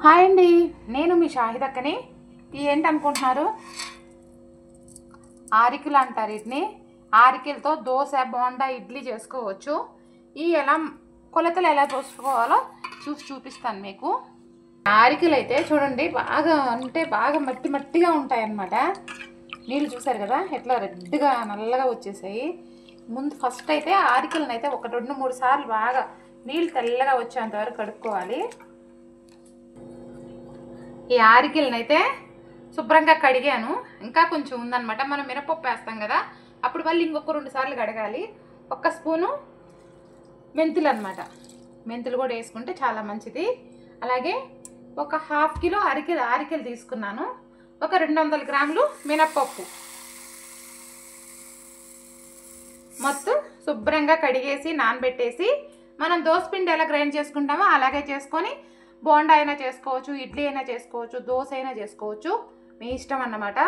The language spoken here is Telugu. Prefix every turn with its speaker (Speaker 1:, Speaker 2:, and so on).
Speaker 1: హాయ్ అండి, నేను మీ షాహిదక్కని. ఏంటనుకుంటున్నారు? ఆరికలు అంటారు వీటిని. ఆరికలతో దోశ, బోండా, ఇడ్లీ చేసుకోవచ్చు. ఎలా కొలతలు ఎలా పోసుకోవాలో చూపిస్తాను మీకు. ఆరికలు అయితే చూడండి, బాగా మట్టి మట్టిగా ఉంటాయన్నమాట. నీళ్ళు చూసారు కదా ఎట్లా రెడ్గా నల్లగా వచ్చేసాయి. ఫస్ట్ అయితే ఆరికలను అయితే ఒక 2-3 సార్లు బాగా నీళ్ళు తెల్లగా వచ్చేంత వరకు కడుక్కోవాలి. ఈ ఆరికలను అయితే శుభ్రంగా కడిగాను. ఇంకా కొంచెం ఉందన్నమాట. మనం మినపప్పు వేస్తాం కదా, అప్పుడు మళ్ళీ ఇంకొక 2 సార్లు కడగాలి. 1 స్పూను మెంతులు అన్నమాట. మెంతులు కూడా వేసుకుంటే చాలా మంచిది. అలాగే ఒక 1/2 కిలో ఆరికలు తీసుకున్నాను. ఒక 200 గ్రాములు మినపప్పు మొత్తం శుభ్రంగా కడిగేసి నానబెట్టేసి, మనం దోసపిండి ఎలా గ్రైండ్ చేసుకుంటామో అలాగే చేసుకొని బోండా అయినా చేసుకోవచ్చు, ఇడ్లీ అయినా చేసుకోవచ్చు, దోశ అయినా చేసుకోవచ్చు, మీ ఇష్టం అన్నమాట.